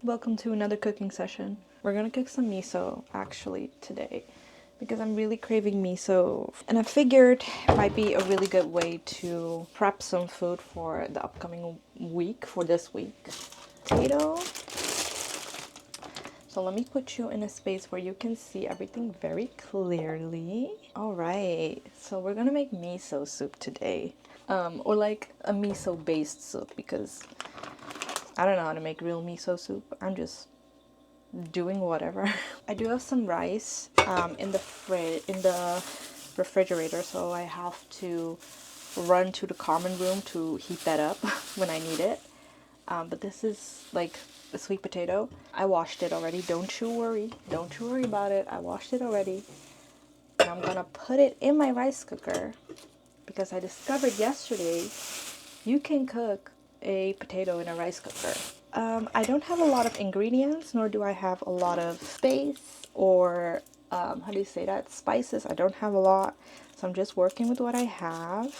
Welcome to another cooking session. We're gonna cook some miso actually today because I'm really craving miso, and I figured it might be a really good way to prep some food for the upcoming week, for this week. Potato. So let me put you in a space where you can see everything very clearly. All right, so we're gonna make miso soup today, or like a miso based soup, because I don't know how to make real miso soup. I'm just doing whatever. I do have some rice in the refrigerator, so I have to run to the common room to heat that up when I need it. But this is like a sweet potato. I washed it already. Don't you worry. Don't you worry about it. I washed it already. And I'm gonna put it in my rice cooker because I discovered yesterday you can cook a potato in a rice cooker. I don't have a lot of ingredients, nor do I have a lot of space or how do you say that? Spices. I don't have a lot, so I'm just working with what I have.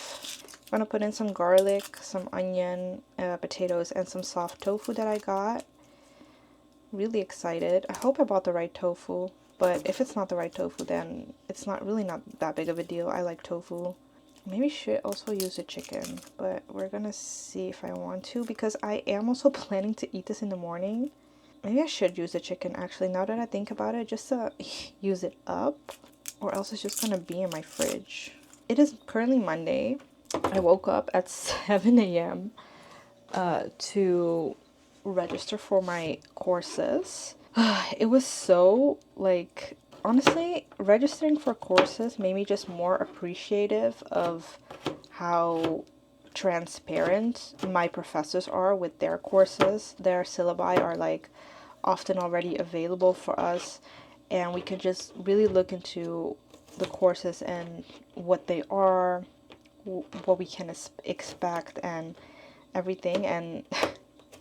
I'm gonna put in some garlic, some onion, potatoes, and some soft tofu that I got. Really excited. I hope I bought the right tofu, but if it's not the right tofu, then it's not that big of a deal. I like tofu. Maybe should also use a chicken, but we're gonna see if I want to, because I am also planning to eat this in the morning. Maybe I should use a chicken actually, now that I think about it, just to use it up, or else it's just gonna be in my fridge. It is currently Monday. I woke up at 7 a.m. To register for my courses. It was so, like, honestly, registering for courses made me just more appreciative of how transparent my professors are with their courses. Their syllabi are like often already available for us, and we can just really look into the courses and what they are, what we can expect, and everything. And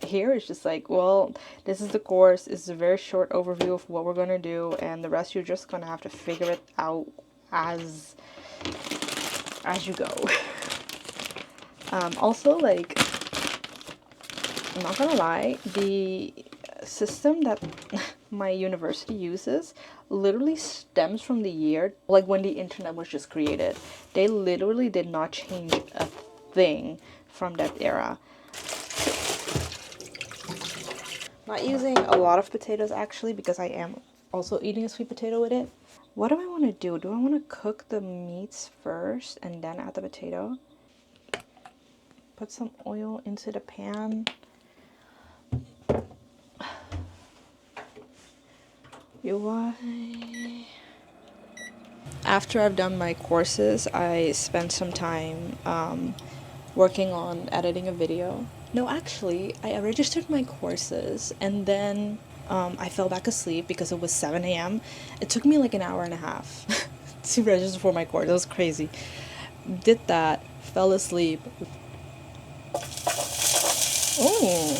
here it's just like, well, this is the course. It's a very short overview of what we're gonna do, and the rest you're just gonna have to figure it out as you go. Also, like, I'm not gonna lie, the system that my university uses literally stems from the year like when the internet was just created. They literally did not change a thing from that era. Not using a lot of potatoes actually, because I am also eating a sweet potato with it. What do I want to do? Do I want to cook the meats first and then add the potato? Put some oil into the pan. After I've done my courses, I spent some time working on editing a video. No, actually, I registered my courses and then I fell back asleep because it was 7 a.m. It took me like an hour and a half to register for my course. It was crazy. Did that, fell asleep. Oh.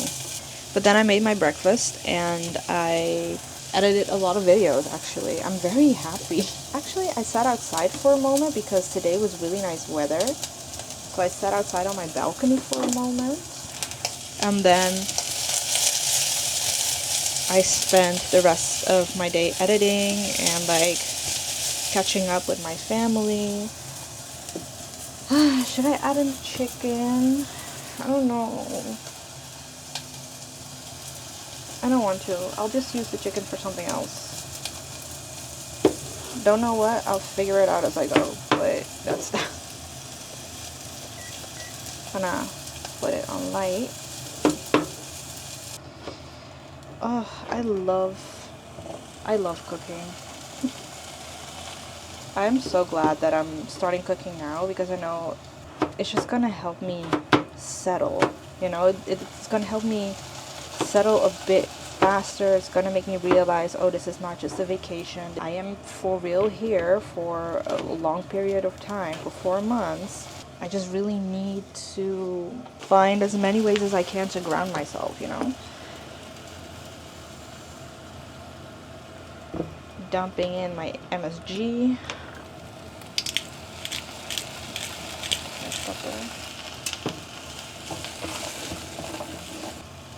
But then I made my breakfast and I edited a lot of videos actually. I'm very happy. Actually, I sat outside for a moment because today was really nice weather. So I sat outside on my balcony for a moment. And then I spent the rest of my day editing and like catching up with my family. Should I add in chicken? I don't know. I don't want to. I'll just use the chicken for something else. Don't know what. I'll figure it out as I go. But that's that. Gonna put it on light. Oh, I love cooking. I'm so glad that I'm starting cooking now, because I know it's just gonna help me settle. You know, it's gonna help me settle a bit faster. It's gonna make me realize, oh, this is not just a vacation. I am for real here for a long period of time, for 4 months. I just really need to find as many ways as I can to ground myself, you know? Dumping in my MSG.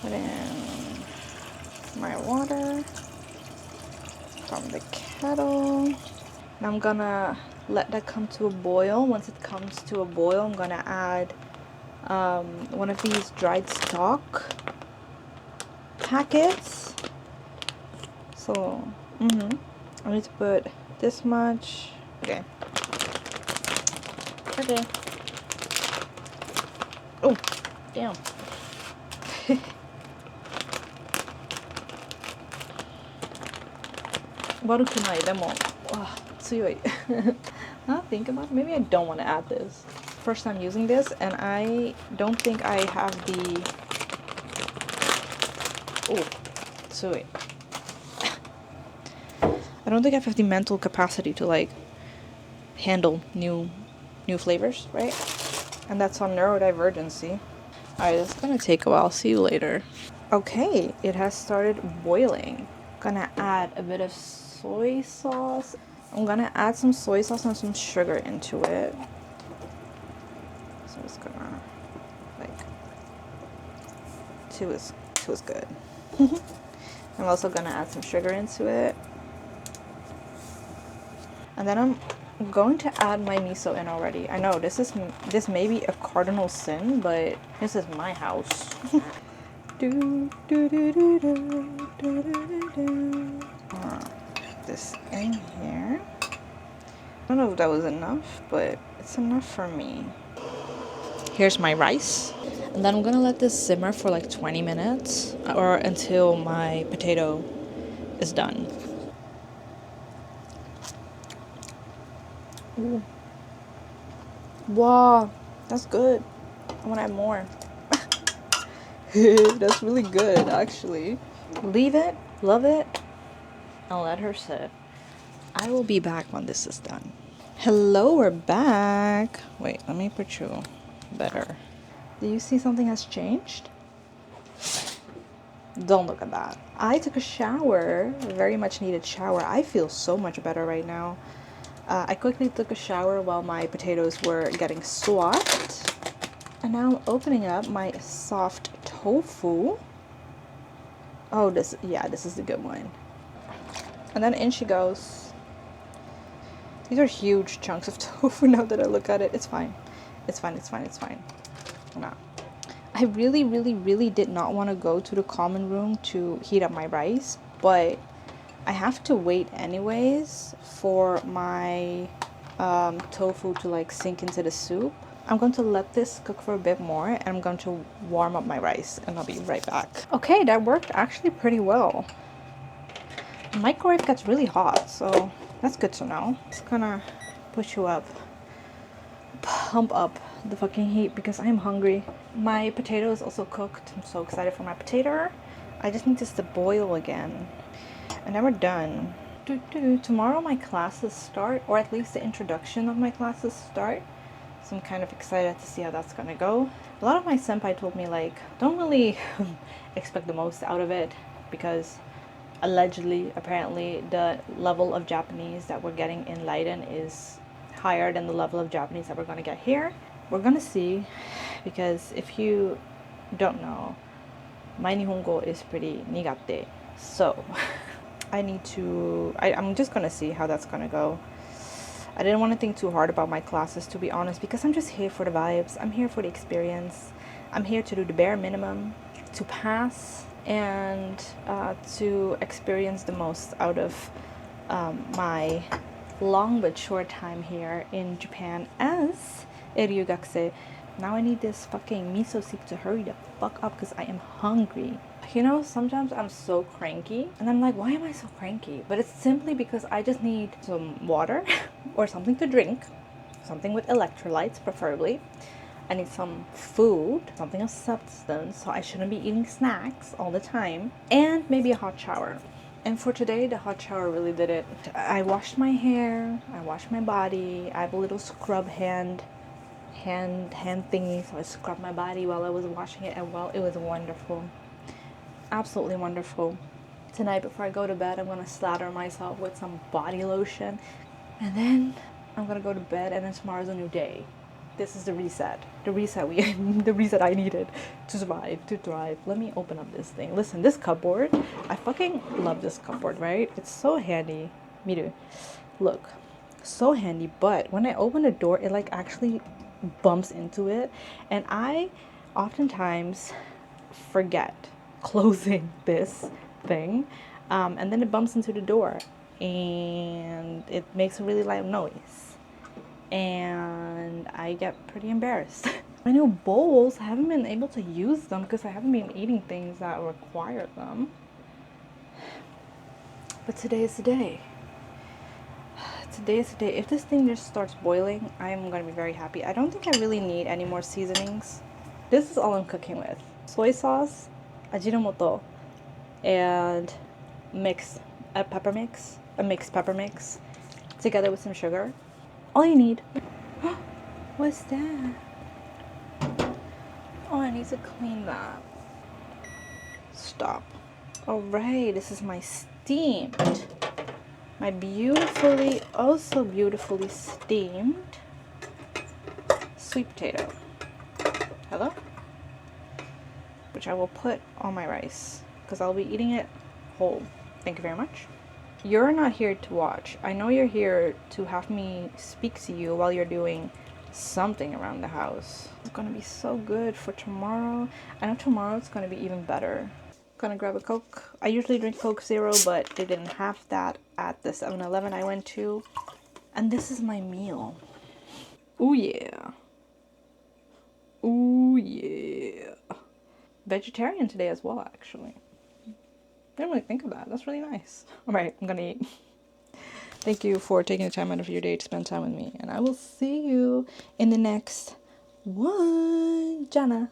Put in my water from the kettle. Now I'm gonna let that come to a boil. Once it comes to a boil, I'm gonna add one of these dried stock packets. So, I need to put this much. Okay. Okay. Oh, damn. 悪くない。でも、強い。Now think about it, maybe I don't want to add this. First time using this, and I don't think I have the. Oh, 強い. I don't think I have the mental capacity to like handle new flavors, right? And that's on neurodivergency. Alright, it's gonna take a while. See you later. Okay, it has started boiling. Gonna add a bit of soy sauce. I'm gonna add some soy sauce and some sugar into it. So it's gonna like two is good. I'm also gonna add some sugar into it. And then I'm going to add my miso in already. I know this may be a cardinal sin, but this is my house. This in here. I don't know if that was enough, but it's enough for me. Here's my rice. And then I'm gonna let this simmer for like 20 minutes or until my potato is done. Ooh. Wow, that's good. I want to add more. That's really good, actually. Leave it, love it, and let her sit. I will be back when this is done. Hello, we're back. Wait, let me put you better. Do you see something has changed? Don't look at that. I took a shower, a very much needed shower. I feel so much better right now. I quickly took a shower while my potatoes were getting swapped. And now I'm opening up my soft tofu. Oh, this is the good one. And then in she goes. These are huge chunks of tofu now that I look at it. It's fine. It's fine. No. I really, really, really did not want to go to the common room to heat up my rice, but I have to wait anyways for my tofu to like sink into the soup. I'm going to let this cook for a bit more and I'm going to warm up my rice and I'll be right back. Okay, that worked actually pretty well. The microwave gets really hot, so that's good to know. It's gonna push you up, pump up the fucking heat because I'm hungry. My potato is also cooked. I'm so excited for my potato. I just need this to boil again. And then we're done. Tomorrow my classes start, or at least the introduction of my classes start. So I'm kind of excited to see how that's gonna go. A lot of my senpai told me like, don't really expect the most out of it because apparently the level of Japanese that we're getting in Leiden is higher than the level of Japanese that we're gonna get here. We're gonna see, because if you don't know, my Nihongo is pretty nigate. So I'm just gonna see how that's gonna go. I didn't want to think too hard about my classes, to be honest, because I'm just here for the vibes. I'm here for the experience. I'm here to do the bare minimum, to pass, and to experience the most out of my long but short time here in Japan as a ryugakusei. Now I need this fucking miso soup to hurry the fuck up because I am hungry. You know, sometimes I'm so cranky and I'm like, why am I so cranky? But it's simply because I just need some water or something to drink, something with electrolytes preferably. I need some food, something of substance, so I shouldn't be eating snacks all the time, and maybe a hot shower. And for today, the hot shower really did it. I washed my hair, I washed my body, I have a little scrub hand thingy, so I scrubbed my body while I was washing it, and well, it was wonderful. Absolutely wonderful. Tonight before I go to bed, I'm gonna slather myself with some body lotion, and then I'm gonna go to bed, and then tomorrow's a new day. This is the reset. The reset we the reset I needed to survive, to thrive. Let me open up this thing. Listen, this cupboard, I fucking love this cupboard, right? It's so handy. Me too. Look, so handy, but when I open the door, it like actually bumps into it, and I oftentimes forget closing this thing, and then it bumps into the door and it makes a really loud noise, and I get pretty embarrassed. My new bowls, I haven't been able to use them because I haven't been eating things that require them, but today is the day. Today is the day. If this thing just starts boiling, I'm gonna be very happy. I don't think I really need any more seasonings. This is all I'm cooking with: soy sauce, ajinomoto, and a mixed pepper mix, together with some sugar. All you need. What's that? Oh, I need to clean that. Stop. All right, this is my steamed, my beautifully, also beautifully steamed sweet potato. Hello? Which I will put on my rice because I'll be eating it whole. Thank you very much. You're not here to watch. I know you're here to have me speak to you while you're doing something around the house. It's gonna be so good for tomorrow. I know tomorrow it's gonna be even better. Gonna grab a Coke. I usually drink Coke Zero, but they didn't have that at the 7-Eleven I went to. And this is my meal. Ooh yeah. Ooh yeah. Vegetarian today as well, actually. Didn't really think of that. That's really nice. All right, I'm gonna eat. Thank you for taking the time out of your day to spend time with me, and I will see you in the next one. Jana.